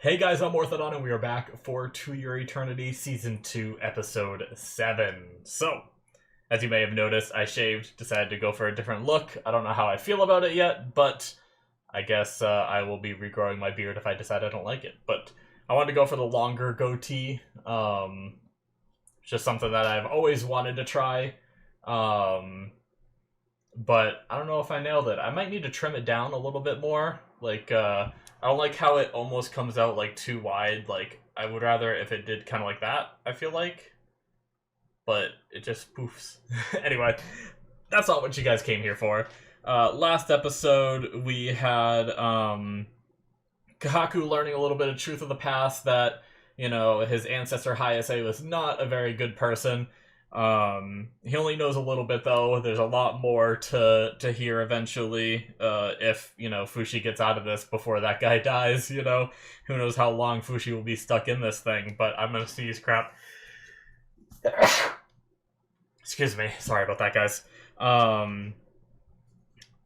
Hey guys, I'm Morthadon, and we are back for To Your Eternity Season 2, Episode 7. So, as you may have noticed, I shaved, decided to go for a different look. I don't know how I feel about it yet, but I guess I will be regrowing my beard if I decide I don't like it. But I wanted to go for the longer goatee. Just something that I've always wanted to try. But I don't know if I nailed it. I might need to trim it down a little bit more. I don't like how it almost comes out, like, too wide. Like, I would rather if it did kind of like that, I feel like. But it just poofs. Anyway, that's not what you guys came here for. Last episode, we had, Kahaku learning a little bit of truth of the past that, his ancestor Hayase was not a very good person. He only knows a little bit though. There's a lot more to hear eventually. If Fushi gets out of this before that guy dies, who knows how long Fushi will be stuck in this thing. But I'm gonna sneeze crap. Excuse me. Sorry about that, guys.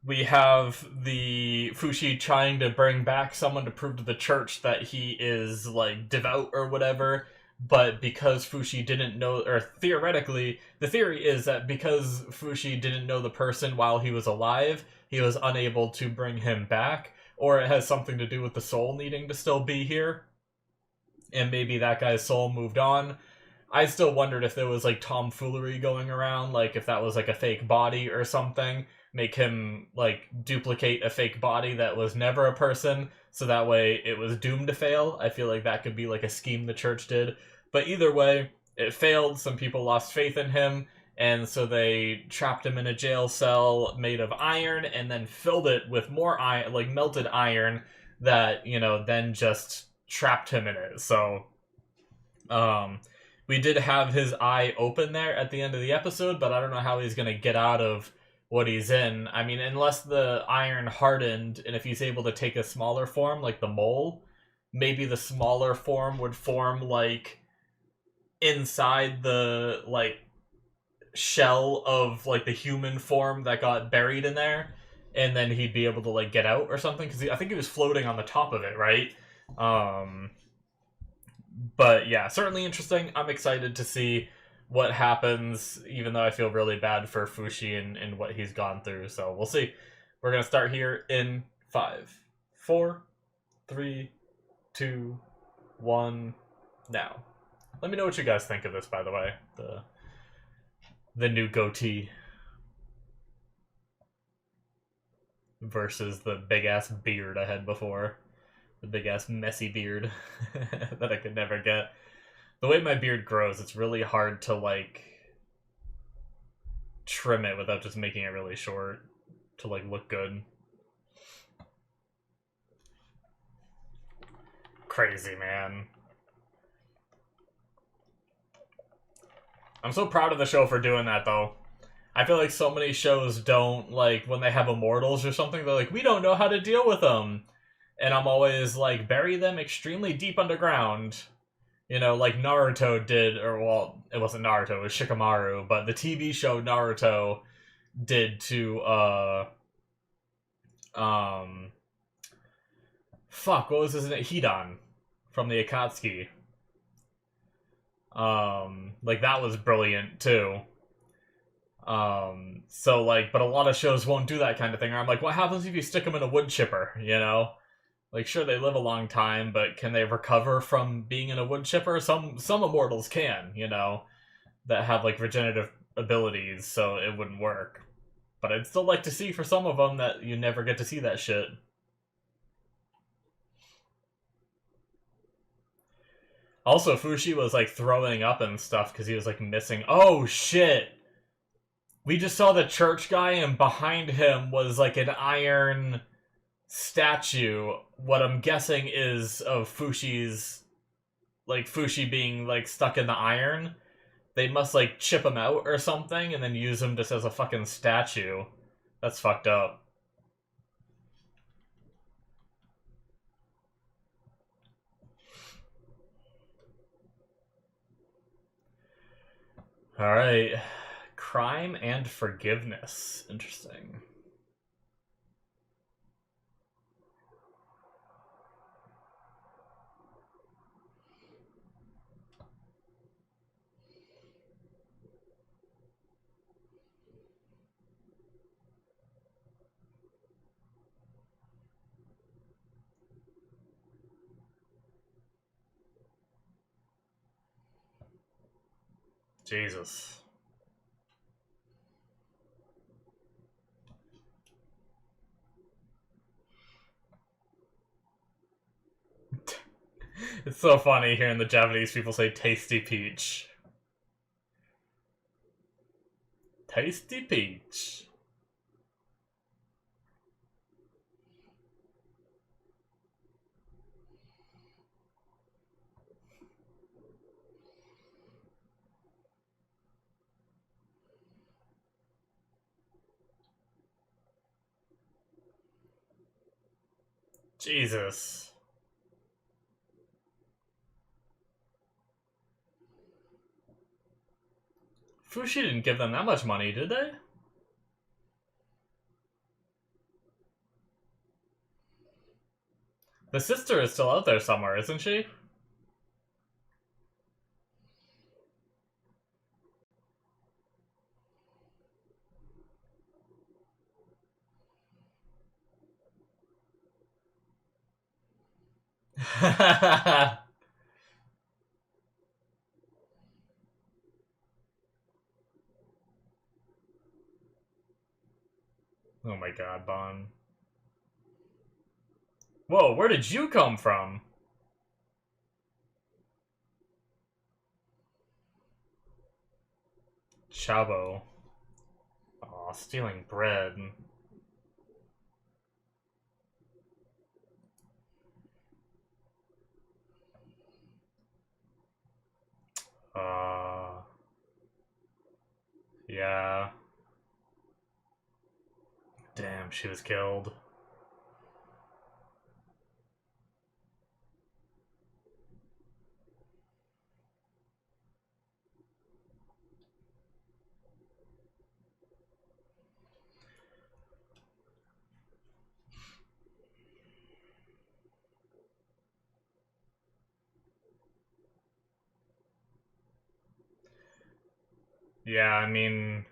We have the Fushi trying to bring back someone to prove to the church that he is, like, devout or whatever, but because Fushi didn't know, or theoretically, the theory is that because Fushi didn't know the person while he was alive, he was unable to bring him back, or it has something to do with the soul needing to still be here, and maybe that guy's soul moved on. I still wondered if there was, like, tomfoolery going around, like, if that was, like, a fake body or something, make him, like, duplicate a fake body that was never a person, so that way it was doomed to fail. I feel like that could be, like, a scheme the church did. But either way, it failed, some people lost faith in him, and so they trapped him in a jail cell made of iron, and then filled it with more iron, like, melted iron, that, then just trapped him in it. So, we did have his eye open there at the end of the episode, but I don't know how he's gonna get out of what he's in. I mean, unless the iron hardened, and if he's able to take a smaller form, like the mole, maybe the smaller form would form, like, inside the, like, shell of, like, the human form that got buried in there, and then he'd be able to, like, get out or something, because I think he was floating on the top of it, right? But yeah, certainly interesting. I'm excited to see what happens, even though I feel really bad for Fushi and what he's gone through. So we'll see. We're going to start here in 5, 4, 3, 2, 1, now. Let me know what you guys think of this, by the way. The new goatee versus the big-ass beard I had before. The big-ass messy beard that I could never get. The way my beard grows, it's really hard to, like, trim it without just making it really short to, like, look good. Crazy, man. I'm so proud of the show for doing that, though. I feel like so many shows don't, like, when they have immortals or something, they're like, we don't know how to deal with them. And I'm always like, bury them extremely deep underground. Like Naruto did, or, well, it wasn't Naruto, it was Shikamaru, but the TV show Naruto did to, fuck, what was his name? Hidan, from the Akatsuki. Like, that was brilliant, too. So, like, but a lot of shows won't do that kind of thing. Or I'm like, what happens if you stick them in a wood chipper, Like, sure, they live a long time, but can they recover from being in a wood chipper? Some immortals can, that have, like, regenerative abilities, so it wouldn't work. But I'd still like to see for some of them that you never get to see that shit. Also, Fushi was, like, throwing up and stuff because he was, like, missing... Oh, shit! We just saw the church guy, and behind him was, like, an iron statue, what I'm guessing is of Fushi's, like, Fushi being, like, stuck in the iron. They must, like, chip him out or something and then use him just as a fucking statue. That's fucked up. Alright. Crime and forgiveness. Interesting. Jesus. It's so funny hearing the Japanese people say tasty peach. Tasty peach. Jesus. Fushi didn't give them that much money, did they? The sister is still out there somewhere, isn't she? Oh my god, Bon. Whoa, where did you come from? Chabo. Aw, stealing bread. Uh... Yeah. Damn, she was killed. Yeah, I mean...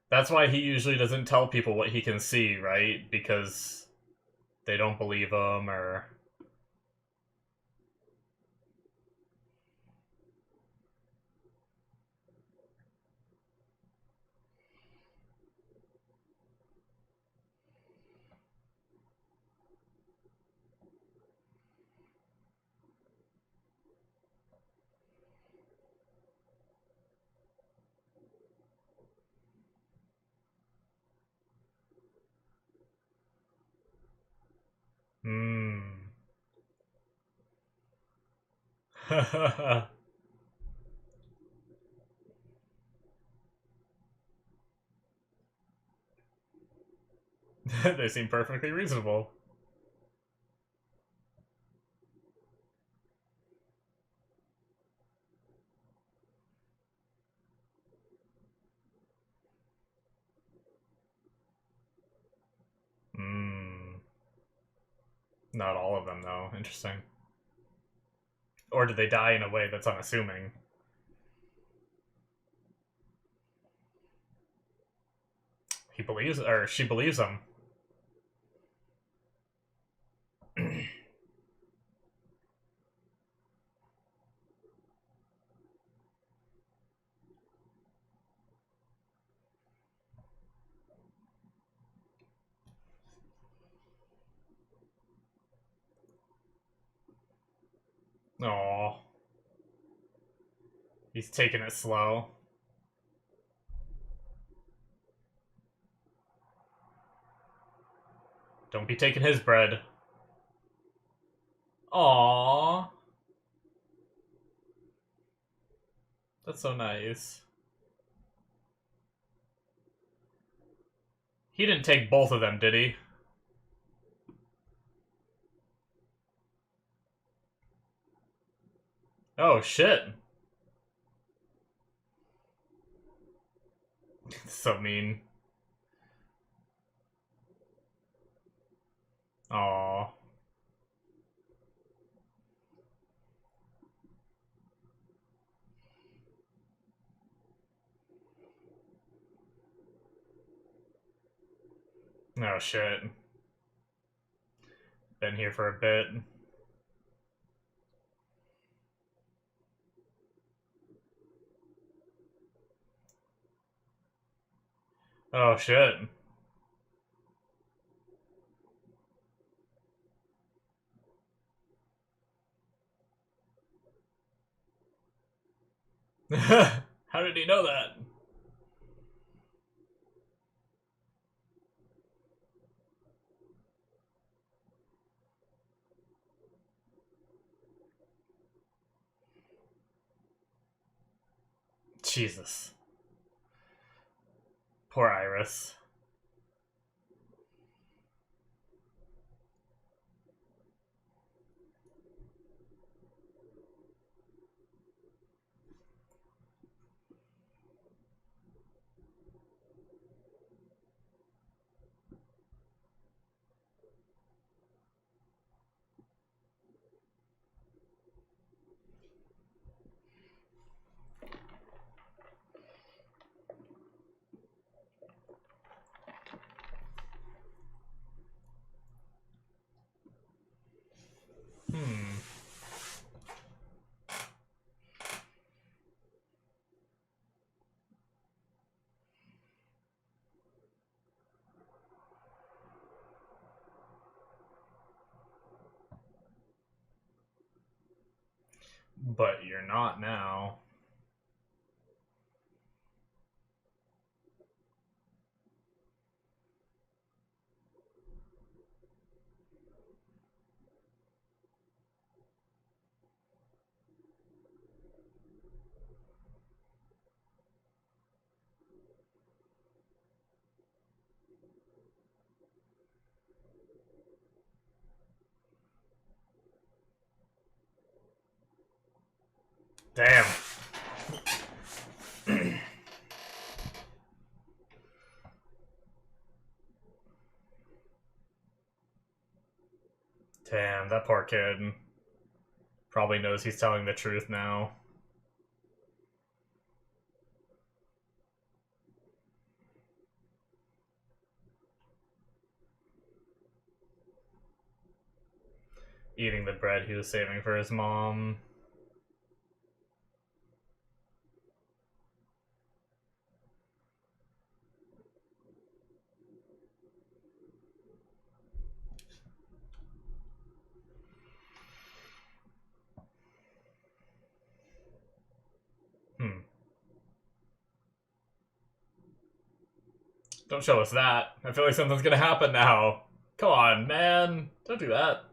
That's why he usually doesn't tell people what he can see, right? Because they don't believe him, or... Hmm. They seem perfectly reasonable. Hmm. Not all of them, though. Interesting. Or do they die in a way that's unassuming? He believes, or she believes him. Aww. He's taking it slow. Don't be taking his bread. Aww. That's so nice. He didn't take both of them, did he? Oh, shit. So mean. Aww. Oh, shit. Been here for a bit. Oh shit. How did he know that? Jesus. Poor Iris. Hmm. But you're not now. Damn. Damn, that poor kid. Probably knows he's telling the truth now. Eating the bread he was saving for his mom. Hmm. Don't show us that. I feel like something's gonna happen now. Come on, man. Don't do that.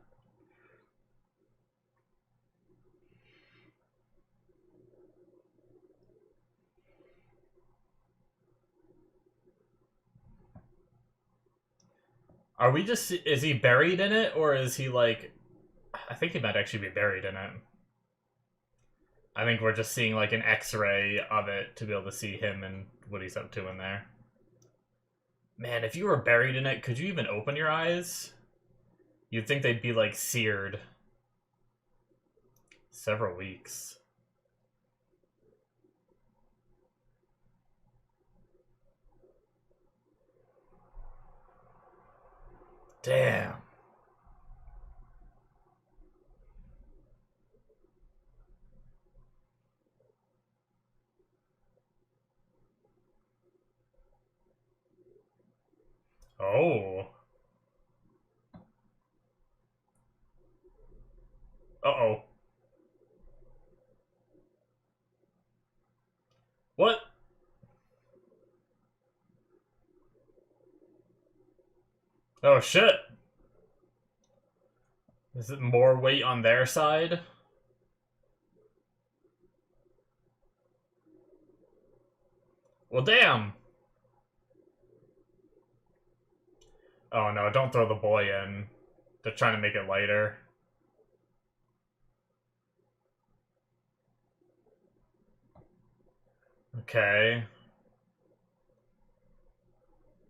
Are we just... Is he buried in it, or is he, like... I think he might actually be buried in it. I think we're just seeing, like, an x-ray of it to be able to see him and what he's up to in there. Man, if you were buried in it, could you even open your eyes? You'd think they'd be, like, seared. Several weeks. Damn. Oh. Uh-oh. What? Oh, shit. Is it more weight on their side? Well, damn. Oh, no, don't throw the boy in. They're trying to make it lighter. Okay.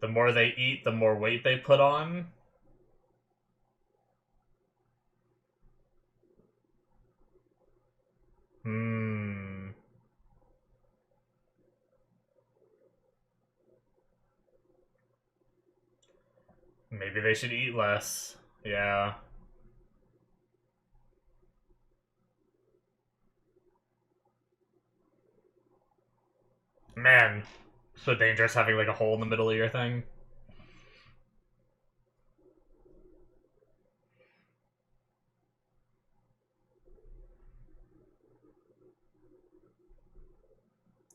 The more they eat, the more weight they put on. Hmm. Maybe they should eat less. Yeah. Man. So dangerous having like a hole in the middle of your thing.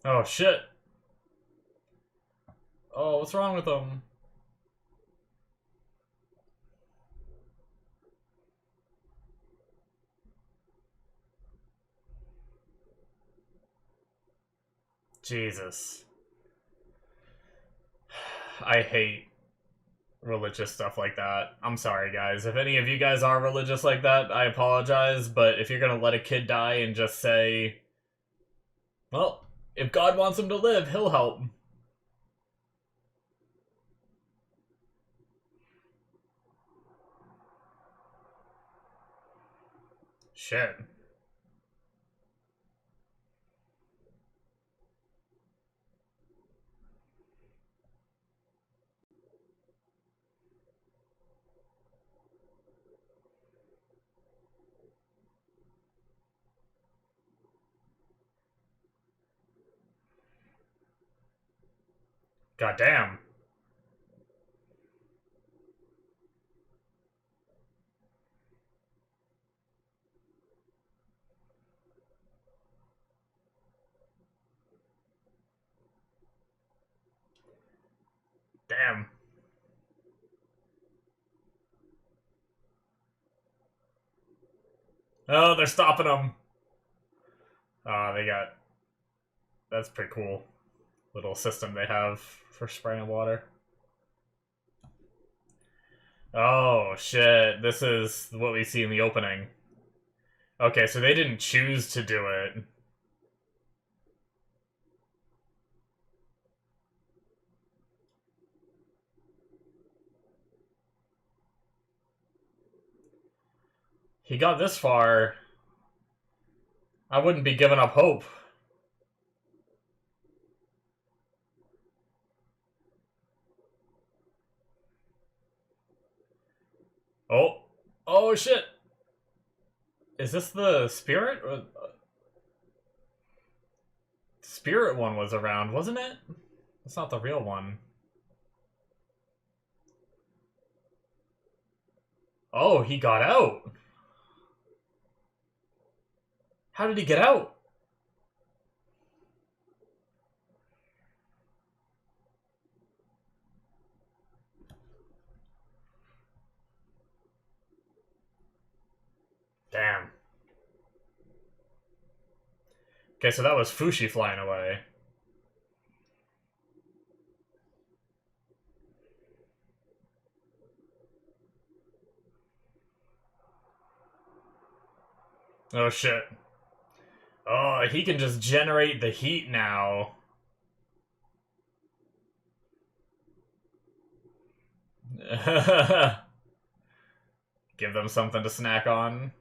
Oh shit. Oh, what's wrong with them? Jesus. I hate religious stuff like that. I'm sorry, guys. If any of you guys are religious like that, I apologize, but if you're gonna let a kid die and just say, well, if God wants him to live, he'll help. Shit. God damn. Damn. Oh, they're stopping them. Oh, they got... That's pretty cool. Little system they have for spraying water. Oh, shit. This is what we see in the opening. Okay, so they didn't choose to do it. He got this far. I wouldn't be giving up hope. Oh. Oh, shit. Is this the spirit? Spirit one was around, wasn't it? It's not the real one. Oh, he got out. How did he get out? Damn. Okay, so that was Fushi flying away. Oh, shit. Oh, he can just generate the heat now. Give them something to snack on.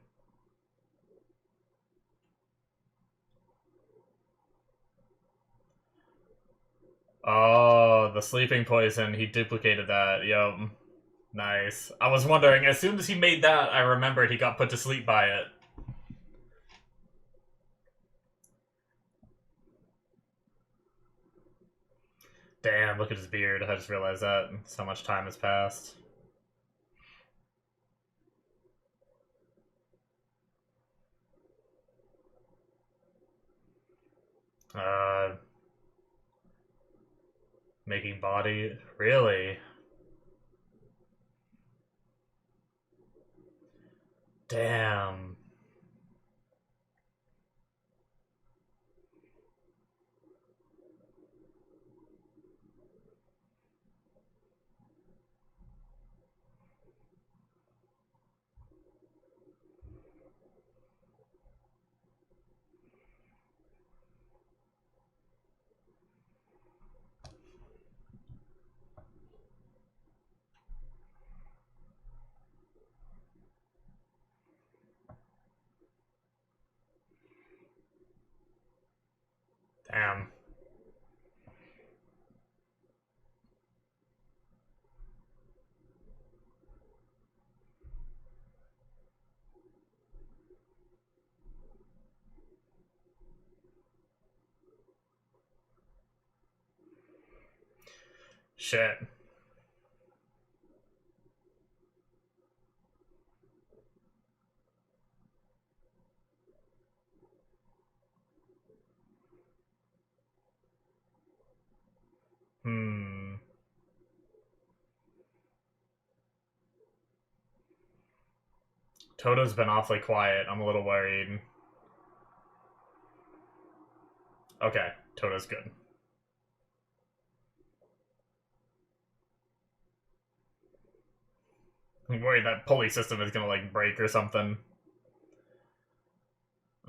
Oh, the sleeping poison. He duplicated that. Yup. Nice. I was wondering, as soon as he made that, I remembered he got put to sleep by it. Damn, look at his beard. I just realized that. So much time has passed. Uh, Making body? Really? Damn. Damn. Shit. Hmm. Toto's been awfully quiet. I'm a little worried. Okay, Toto's good. I'm worried that pulley system is gonna, like, break or something.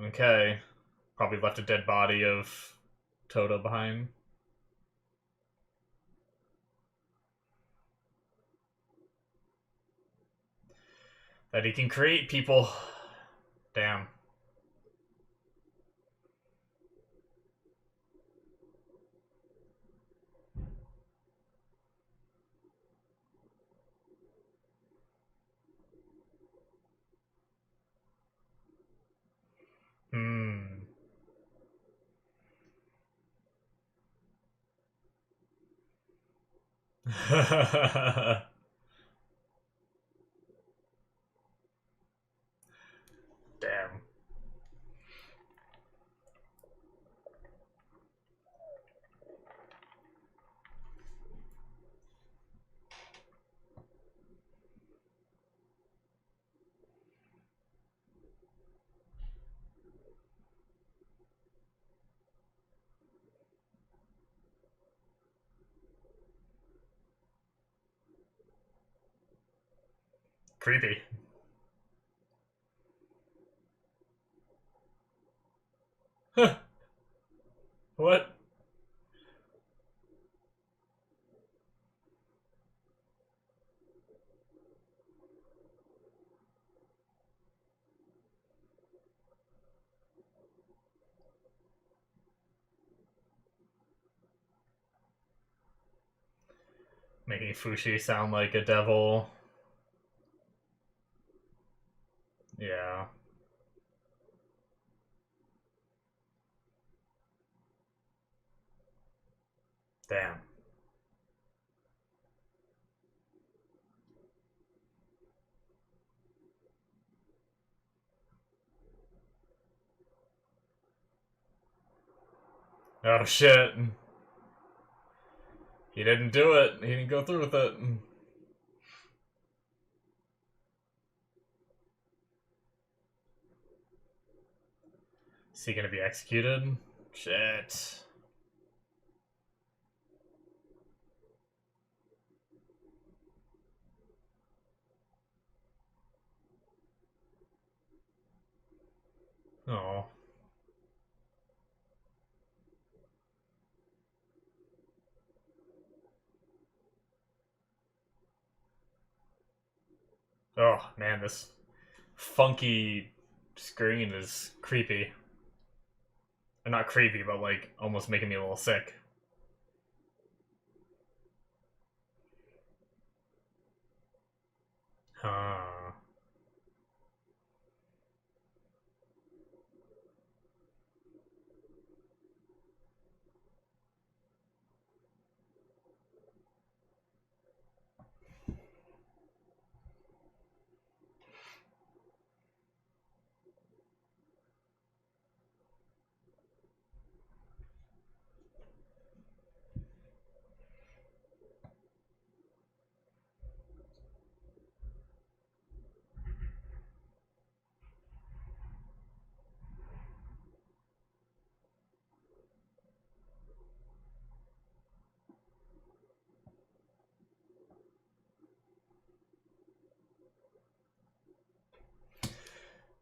Okay. Probably left a dead body of Toto behind. That he can create people. Damn. Hmm. Damn. Creepy. What? Making Fushi sound like a devil. Yeah. Damn. Oh shit. He didn't do it. He didn't go through with it. Is he gonna be executed? Shit. Oh. Oh, man, this funky screen is creepy. Or not creepy, but, like, almost making me a little sick. Huh.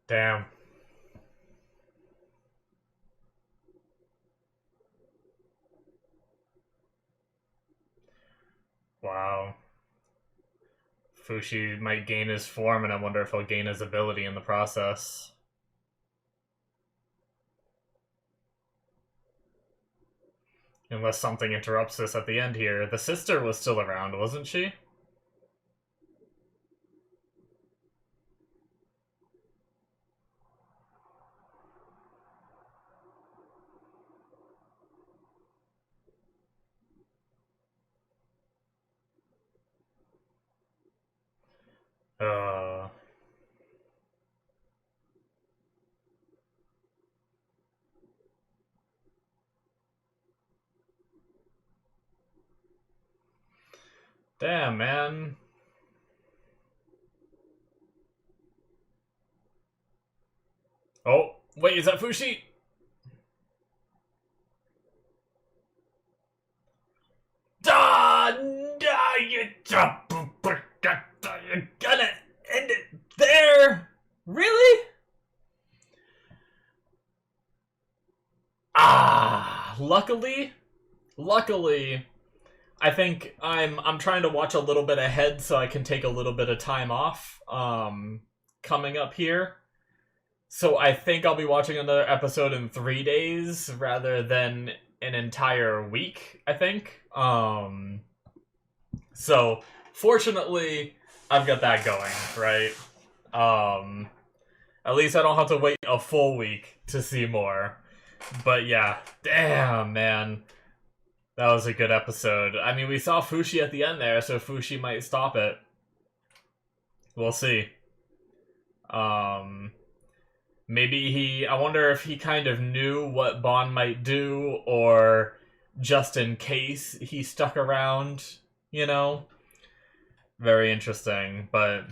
Damn. Wow. Fushi might gain his form, and I wonder if he'll gain his ability in the process. Unless something interrupts this at the end here. The sister was still around, wasn't she? Uh, damn, man. Oh, wait, is that Fushi? Ah, you're gonna end it there? Really? Luckily, I think I'm trying to watch a little bit ahead so I can take a little bit of time off coming up here. So I think I'll be watching another episode in 3 days rather than an entire week, I think. So fortunately I've got that going, right? Um at least I don't have to wait a full week to see more. But yeah, damn man. That was a good episode. I mean, we saw Fushi at the end there, so Fushi might stop it. We'll see. Um, maybe I wonder if he kind of knew what Bond might do, or just in case he stuck around, you know? Very interesting, but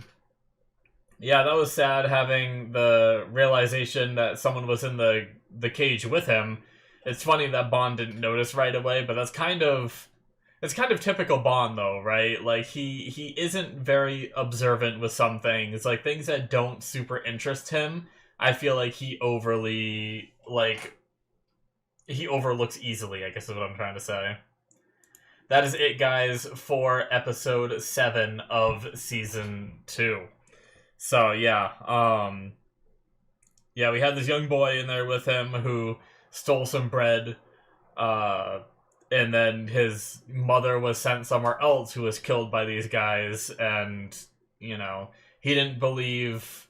yeah, that was sad having the realization that someone was in the cage with him. It's funny that Bond didn't notice right away, but it's kind of typical Bond though, right? Like he isn't very observant with some things, like things that don't super interest him. I feel like he overlooks easily, I guess is what I'm trying to say. That is it, guys, for episode 7 of season 2. So yeah, yeah, we had this young boy in there with him who stole some bread, uh, and then his mother was sent somewhere else who was killed by these guys, and you know, he didn't believe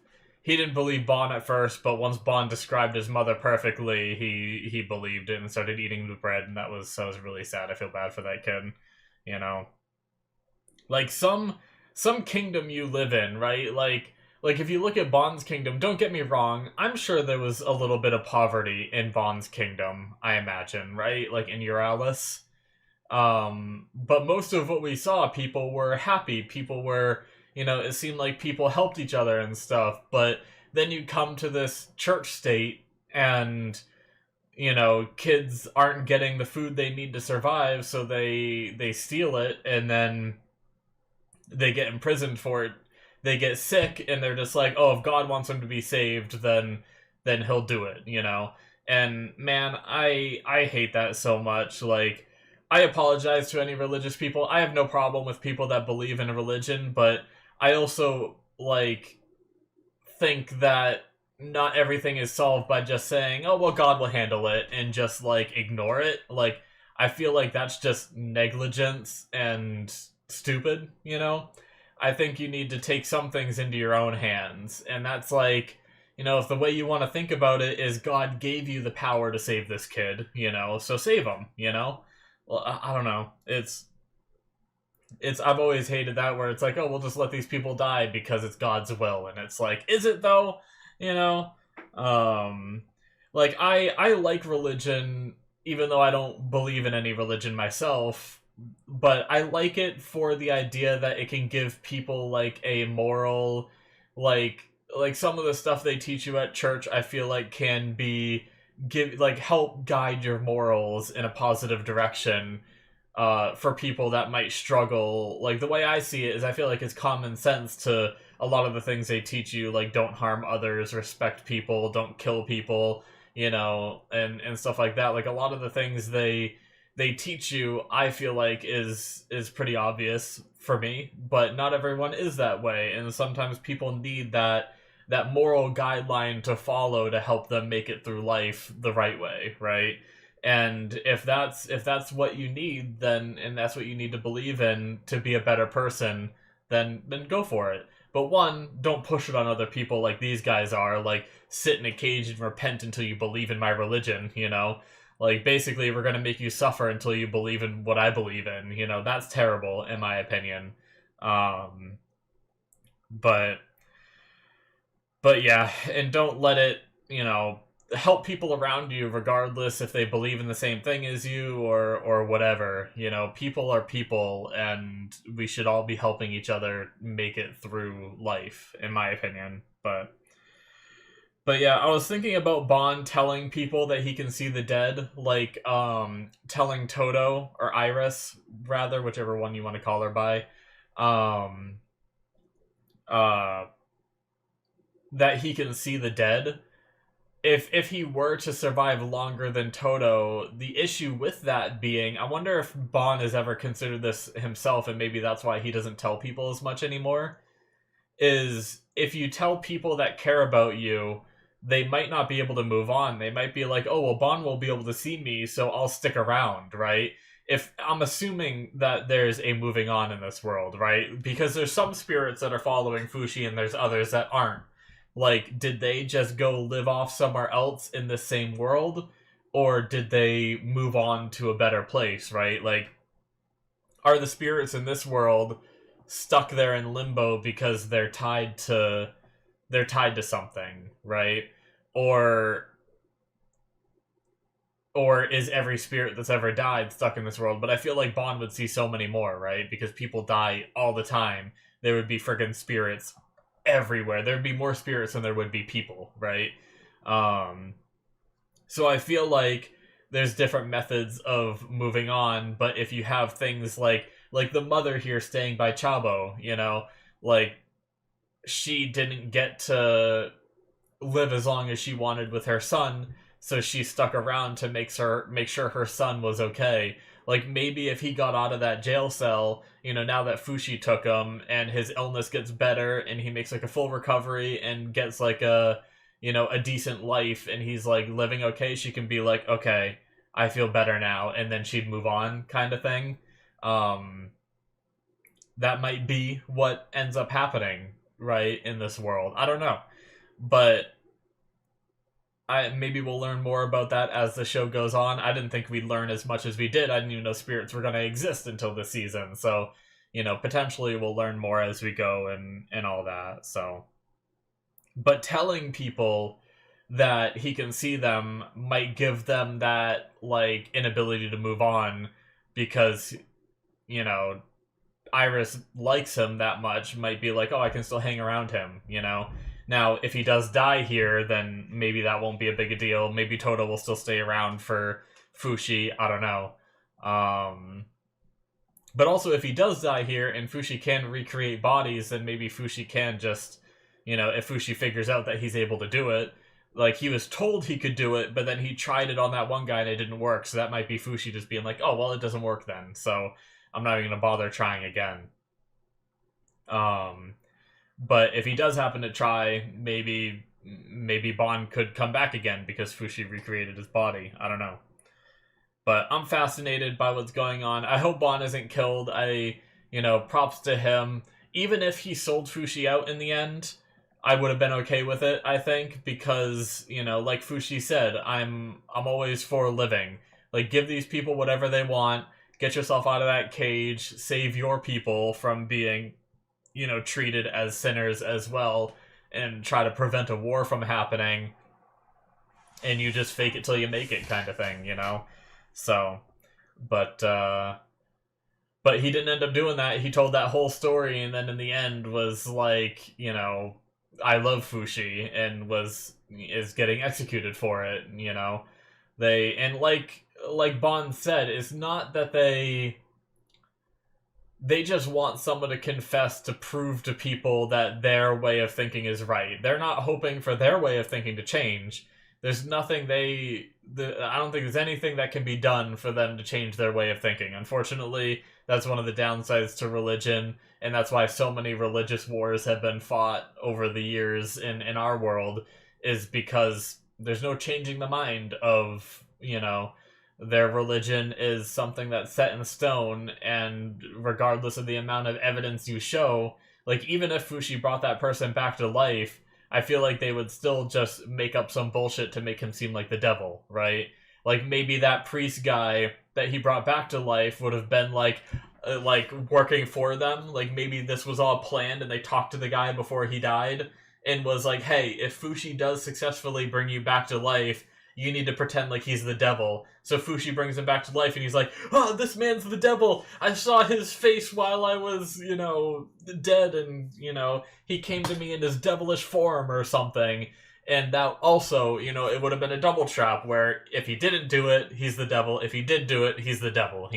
Bond at first, but once Bond described his mother perfectly, he believed it and started eating the bread, and that was really sad. I feel bad for that kid, you know. Like some kingdom you live in, right? Like if you look at Bond's kingdom, don't get me wrong, I'm sure there was a little bit of poverty in Bond's kingdom, I imagine, right? Like in Euralis. But most of what we saw, people were happy. People were, you know, it seemed like people helped each other and stuff. But then you come to this church state and, you know, kids aren't getting the food they need to survive, so they steal it, and then they get imprisoned for it. They get sick, and they're just like, oh, if God wants them to be saved, then he'll do it, you know. And man, I hate that so much. Like, I apologize to any religious people. I have no problem with people that believe in a religion, but I also like think that not everything is solved by just saying, oh well, God will handle it, and just like ignore it. Like, I feel like that's just negligence and stupid, you know. I think you need to take some things into your own hands, and that's like, you know, if the way you want to think about it is God gave you the power to save this kid, you know, so save him, you know. Well, I don't know. It's I've always hated that, where it's like, oh, we'll just let these people die because it's God's will, and it's like, is it though? You know, um, like I like religion, even though I don't believe in any religion myself. But I like it for the idea that it can give people like a moral, like some of the stuff they teach you at church, I feel like can be give like help guide your morals in a positive direction, for people that might struggle. Like the way I see it is, I feel like it's common sense to a lot of the things they teach you, like don't harm others, respect people, don't kill people, you know, and stuff like that. Like a lot of the things they teach you, I feel like is pretty obvious for me, but not everyone is that way, and sometimes people need that moral guideline to follow to help them make it through life the right way, right? And if that's what you need, then and that's what you need to believe in to be a better person, then go for it. But one, don't push it on other people like these guys are, like sit in a cage and repent until you believe in my religion, you know? Like basically we're gonna make you suffer until you believe in what I believe in, you know, that's terrible in my opinion. Um But yeah, and don't let it, help people around you regardless if they believe in the same thing as you or whatever. People are people, and we should all be helping each other make it through life, in my opinion. But yeah, I was thinking about Bond telling people that he can see the dead, like telling Toto or Iris, rather, whichever one you want to call her by, um uh that he can see the dead. If he were to survive longer than Toto, the issue with that being, I wonder if Bond has ever considered this himself, and maybe that's why he doesn't tell people as much anymore, is if you tell people that care about you, they might not be able to move on. They might be like, oh, well, Bond will be able to see me, so I'll stick around, right? If I'm assuming that there's a moving on in this world, right? Because there's some spirits that are following Fushi and there's others that aren't. Like, did they just go live off somewhere else in the same world? Or did they move on to a better place, right? Like, are the spirits in this world stuck there in limbo because they're tied to something, right? Or is every spirit that's ever died stuck in this world? But I feel like Bond would see so many more, right? Because people die all the time. There would be friggin' spirits everywhere. There'd be more spirits than there would be people, right? So I feel like there's different methods of moving on, but if you have things like the mother here staying by Chabo, like she didn't get to live as long as she wanted with her son, so she stuck around to make sure her son was okay. Like, maybe if he got out of that jail cell, now that Fushi took him and his illness gets better and he makes like a full recovery and gets like a decent life and he's like living okay, she can be like, okay, I feel better now, and then she'd move on, kind of thing. Um, that might be what ends up happening, right, in this world. I don't know. But maybe we'll learn more about that as the show goes on. I didn't think we'd learn as much as we did. I didn't even know spirits were going to exist until this season. So, potentially we'll learn more as we go and all that. So, but telling people that he can see them might give them that like inability to move on, because you know Iris likes him that much, might be like, oh, I can still hang around him. Now, if he does die here, then maybe that won't be a big a deal. Maybe Toto will still stay around for Fushi. I don't know. But also, if he does die here and Fushi can recreate bodies, then maybe Fushi can just, if Fushi figures out that he's able to do it, like he was told he could do it, but then he tried it on that one guy and it didn't work. So that might be Fushi just being like, oh, well, it doesn't work then. So I'm not even going to bother trying again. But if he does happen to try, maybe Bond could come back again because Fushi recreated his body. I don't know. But I'm fascinated by what's going on. I hope Bond isn't killed. Props to him. Even if he sold Fushi out in the end, I would have been okay with it, I think, because, like Fushi said, I'm always for living. Like, give these people whatever they want, get yourself out of that cage, save your people from being, treated as sinners as well, and try to prevent a war from happening, and you just fake it till you make it kind of thing, So, but he didn't end up doing that. He told that whole story, and then in the end was like, I love Fushi, and is getting executed for it, and like Bond said, it's not that they just want someone to confess to prove to people that their way of thinking is right. They're not hoping for their way of thinking to change. There's nothing I don't think there's anything that can be done for them to change their way of thinking. Unfortunately, that's one of the downsides to religion, and that's why so many religious wars have been fought over the years in our world, is because there's no changing the mind of, their religion is something that's set in stone, and regardless of the amount of evidence you show, like, even if Fushi brought that person back to life, I feel like they would still just make up some bullshit to make him seem like the devil, right? Like, maybe that priest guy that he brought back to life would have been like, like working for them. Like maybe this was all planned and they talked to the guy before he died and was like, hey, if Fushi does successfully bring you back to life, you need to pretend like he's the devil. So Fushi brings him back to life and he's like, oh, this man's the devil. I saw his face while I was, dead, and, he came to me in his devilish form or something. And that also, it would have been a double trap where if he didn't do it, he's the devil. If he did do it, he's the devil,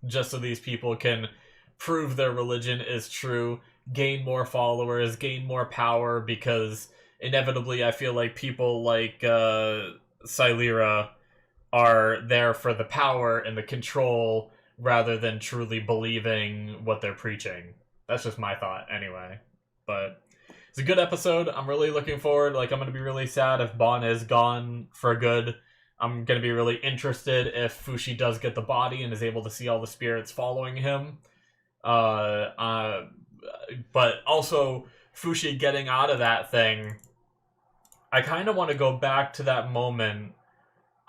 Just so these people can prove their religion is true, gain more followers, gain more power, because inevitably I feel like people like Silera are there for the power and the control rather than truly believing what they're preaching. That's just my thought anyway. But it's a good episode. I'm really looking forward. Like, I'm going to be really sad if Bon is gone for good. I'm going to be really interested if Fushi does get the body and is able to see all the spirits following him. But also, Fushi getting out of that thing, I kind of want to go back to that moment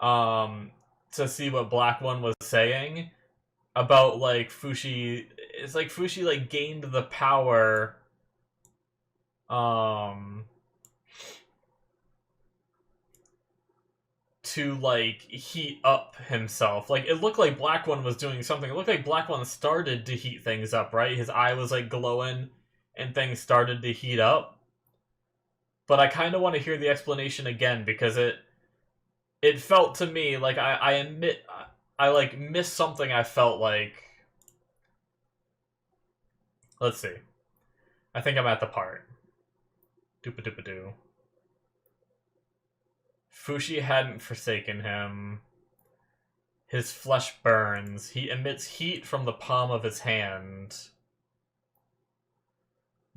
to see what Black One was saying about, like, Fushi. It's like Fushi, like, gained the power to, like, heat up himself. Like, it looked like Black One was doing something. It looked like Black One started to heat things up, right? His eye was, like, glowing and things started to heat up. But I kind of want to hear the explanation again, because it felt to me like I admit I like missed something. I felt like, let's see. I think I'm at the part. Doopa-doopa-doo. Fushi hadn't forsaken him. His flesh burns. He emits heat from the palm of his hand.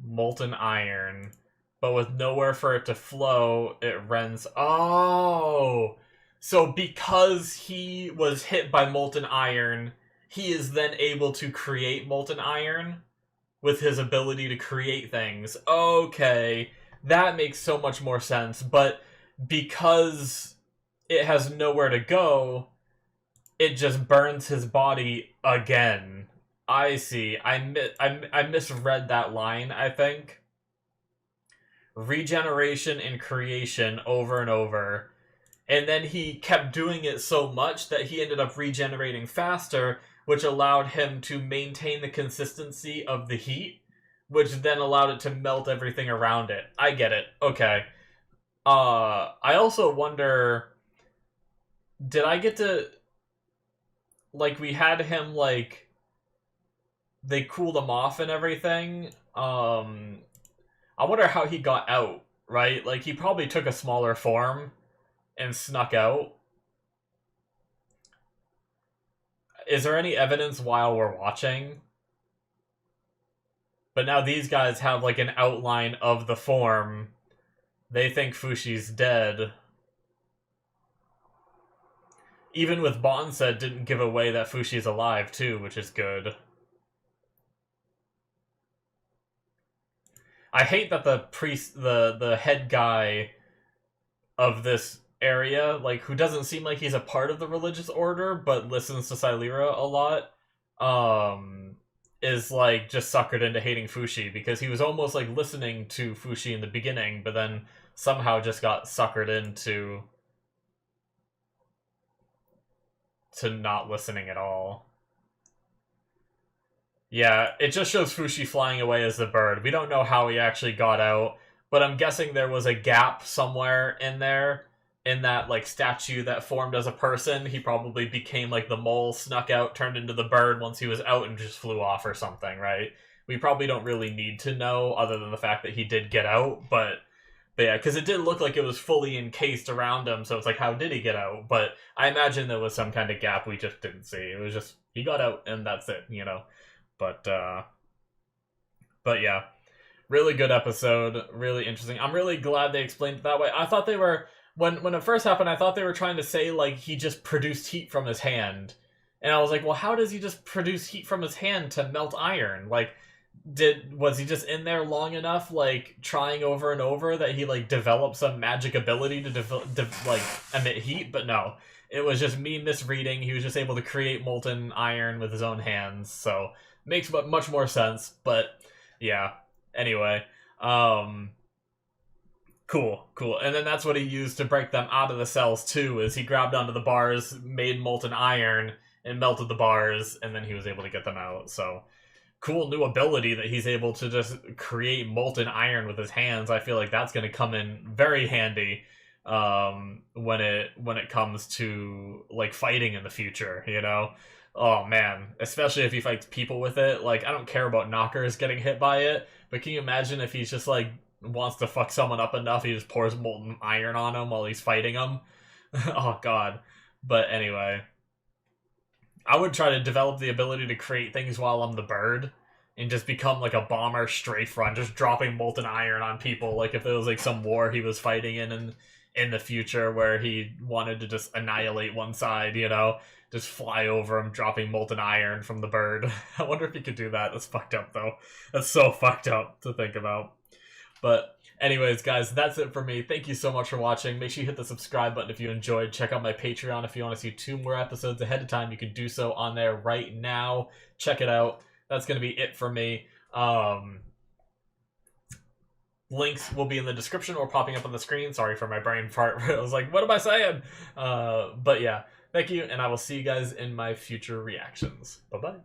Molten iron. But with nowhere for it to flow, it rends. Oh! So because he was hit by molten iron, he is then able to create molten iron with his ability to create things. Okay. That makes so much more sense. But because it has nowhere to go, it just burns his body again. I see. I misread that line, I think. Regeneration and creation over and over. And then he kept doing it so much that he ended up regenerating faster, which allowed him to maintain the consistency of the heat, which then allowed it to melt everything around it. I get it. Okay. I also wonder, did I get to, like, we had him, like, they cooled him off and everything. I wonder how he got out, right? Like, he probably took a smaller form and snuck out. Is there any evidence while we're watching? But now these guys have, like, an outline of the form. They think Fushi's dead. Even with Bonset didn't give away that Fushi's alive, too, which is good. I hate that the priest, the head guy of this area, like, who doesn't seem like he's a part of the religious order, but listens to Silera a lot, is, like, just suckered into hating Fushi, because he was almost, like, listening to Fushi in the beginning, but then somehow just got suckered into not listening at all. Yeah, it just shows Fushi flying away as the bird. We don't know how he actually got out, but I'm guessing there was a gap somewhere in there, in that, like, statue that formed as a person. He probably became, like, the mole, snuck out, turned into the bird once he was out, and just flew off or something, right? We probably don't really need to know, other than the fact that he did get out, but yeah, because it did look like it was fully encased around him, so it's like, how did he get out? But I imagine there was some kind of gap we just didn't see. It was just, he got out, and that's it, But yeah, really good episode, really interesting. I'm really glad they explained it that way. I thought they were, when it first happened, I thought they were trying to say, like, he just produced heat from his hand. And I was like, well, how does he just produce heat from his hand to melt iron? Like, was he just in there long enough, like trying over and over, that he like developed some magic ability to like emit heat? But no, it was just me misreading. He was just able to create molten iron with his own hands, so makes much more sense. But yeah, anyway, cool. And then that's what he used to break them out of the cells too. Is he grabbed onto the bars, made molten iron, and melted the bars, and then he was able to get them out. So cool new ability that he's able to just create molten iron with his hands. I feel like that's going to come in very handy when it comes to like fighting in the future, you know. Oh man, especially if he fights people with it. Like, I don't care about knockers getting hit by it, but can you imagine if he's just like wants to fuck someone up enough, he just pours molten iron on him while he's fighting him? Oh god. But anyway, I would try to develop the ability to create things while I'm the bird and just become like a bomber strafe run, just dropping molten iron on people. Like if there was like some war he was fighting in the future where he wanted to just annihilate one side, you know, just fly over him, dropping molten iron from the bird. I wonder if he could do that. That's fucked up though. That's so fucked up to think about. But anyways, guys, that's it for me. Thank you so much for watching. Make sure you hit the subscribe button if you enjoyed. Check out my Patreon if you want to see 2 more episodes ahead of time. You can do so on there right now. Check it out. That's going to be it for me. Links will be in the description or popping up on the screen. Sorry for my brain fart. I was like, what am I saying? But yeah, thank you, and I will see you guys in my future reactions. Bye-bye.